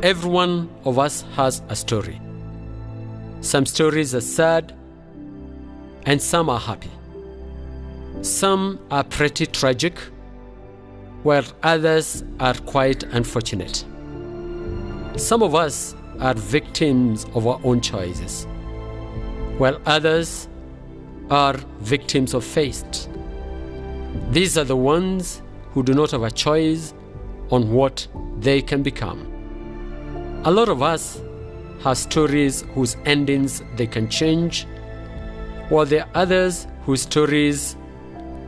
Every one of us has a story. Some stories are sad and some are happy. Some are pretty tragic, while others are quite unfortunate. Some of us are victims of our own choices, while others are victims of fate. These are the ones who do not have a choice on what they can become. A lot of us have stories whose endings they can change, while there are others whose stories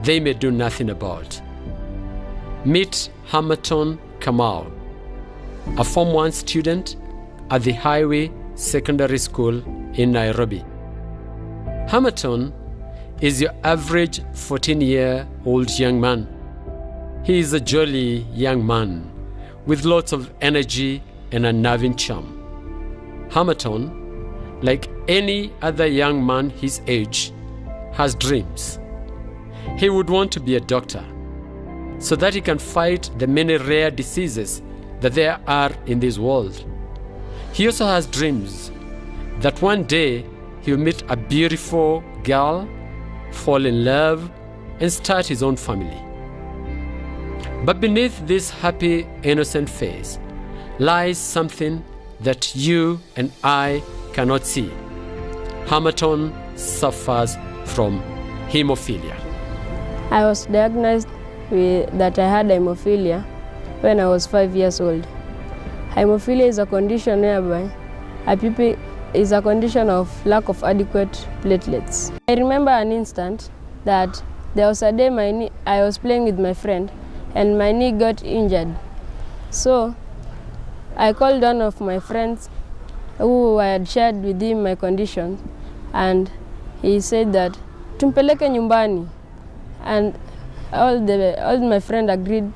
they may do nothing about. Meet Hamaton Kamau, a Form 1 student at the Highway Secondary School in Nairobi. Hamaton is your average 14-year-old young man. He is a jolly young man with lots of energy and a nerving charm. Hamaton, like any other young man his age, has dreams. He would want to be a doctor so that he can fight the many rare diseases that there are in this world. He also has dreams that one day he'll meet a beautiful girl, fall in love, and start his own family. But beneath this happy, innocent face lies something that you and I cannot see. Hamaton suffers from hemophilia. I was diagnosed that I had hemophilia when I was 5 years old. Hemophilia is a condition whereby is a condition of lack of adequate platelets. I remember an instant that there was a day I was playing with my friend and my knee got injured. So I called one of my friends who I had shared with him my condition, and he said that tumpeleke nyumbani, and all my friends agreed.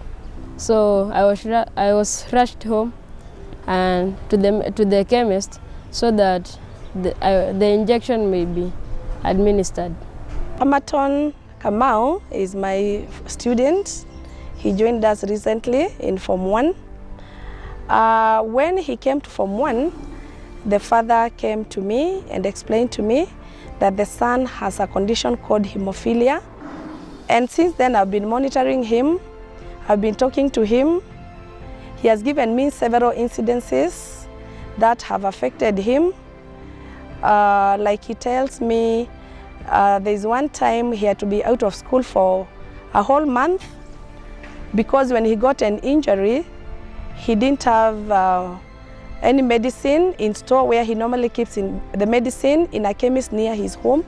So I was rushed home and to the chemist so that the injection may be administered. Hamaton Kamau is my student. He joined us recently in Form 1. When he came to Form 1, the father came to me and explained to me that the son has a condition called hemophilia. And since then I've been monitoring him, I've been talking to him. He has given me several incidences that have affected him. Like he tells me, there's one time he had to be out of school for a whole month because when he got an injury, he didn't have any medicine in store where he normally keeps the medicine in a chemist near his home,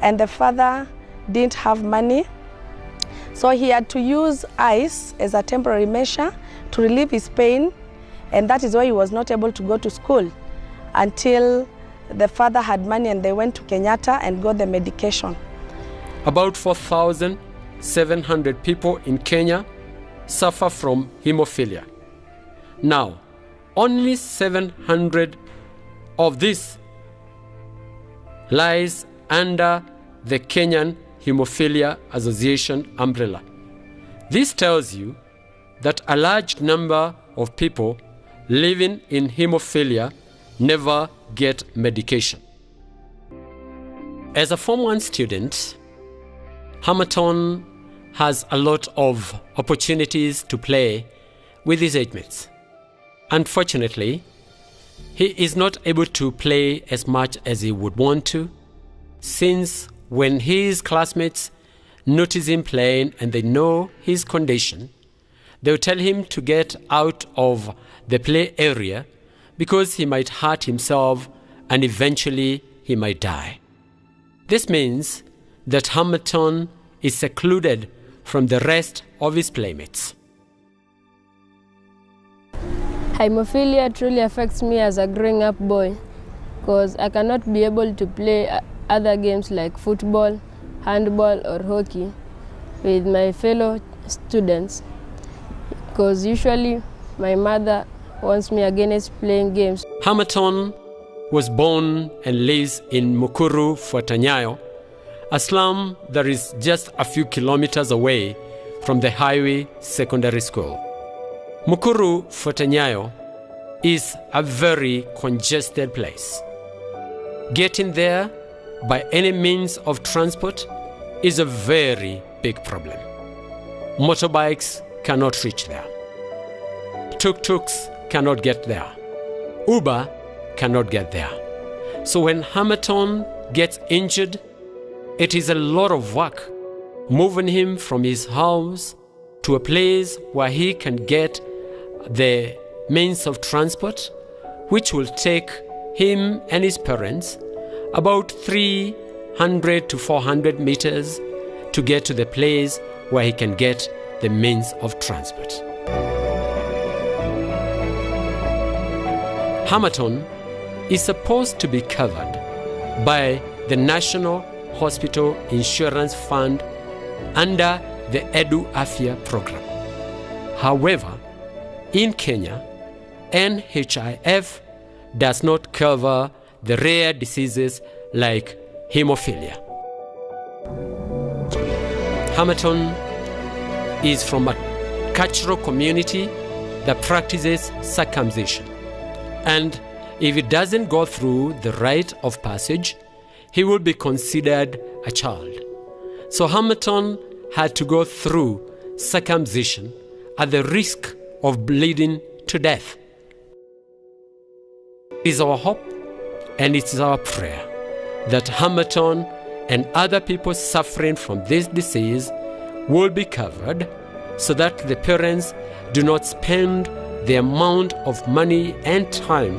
and the father didn't have money. So he had to use ice as a temporary measure to relieve his pain, and that is why he was not able to go to school until the father had money and they went to Kenyatta and got the medication. About 4,700 people in Kenya suffer from hemophilia. Now, only 700 of this lies under the Kenyan Hemophilia Association umbrella. This tells you that a large number of people living in hemophilia never get medication. As a Form 1 student, Hamaton has a lot of opportunities to play with his age mates. Unfortunately, he is not able to play as much as he would want to, since when his classmates notice him playing and they know his condition, they will tell him to get out of the play area because he might hurt himself and eventually he might die. This means that Hamaton is secluded from the rest of his playmates. Hemophilia truly affects me as a growing up boy because I cannot be able to play other games like football, handball or hockey with my fellow students because usually my mother wants me against playing games. Hamaton was born and lives in Mukuru, Fuatanyayo, a slum that is just a few kilometers away from the Highway Secondary School. Mukuru, Fuatanyayo is a very congested place. Getting there by any means of transport is a very big problem. Motorbikes cannot reach there. Tuk-tuks cannot get there. Uber cannot get there. So when Hamaton gets injured, it is a lot of work moving him from his house to a place where he can get the means of transport, which will take him and his parents about 300 to 400 meters to get to the place where he can get the means of transport. Hamaton is supposed to be covered by the National Hospital Insurance Fund under the Edu Afya program. However, in Kenya, NHIF does not cover the rare diseases like hemophilia. Hamaton is from a cultural community that practices circumcision. And if he doesn't go through the rite of passage, he will be considered a child. So Hamaton had to go through circumcision at the risk of bleeding to death. It is our hope and it is our prayer that Hamaton and other people suffering from this disease will be covered so that the parents do not spend the amount of money and time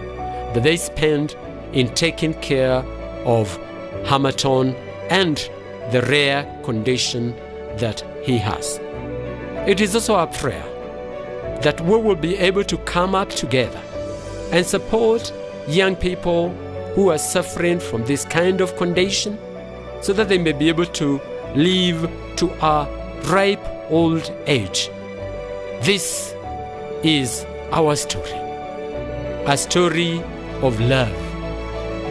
that they spend in taking care of Hamaton and the rare condition that he has. It is also our prayer that we will be able to come up together and support young people who are suffering from this kind of condition so that they may be able to live to a ripe old age. This is our story, a story of love,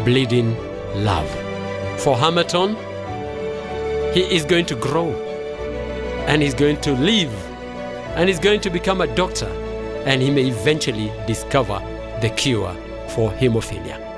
bleeding love. For Hamaton, he is going to grow and he's going to live and he's going to become a doctor and he may eventually discover the cure for hemophilia.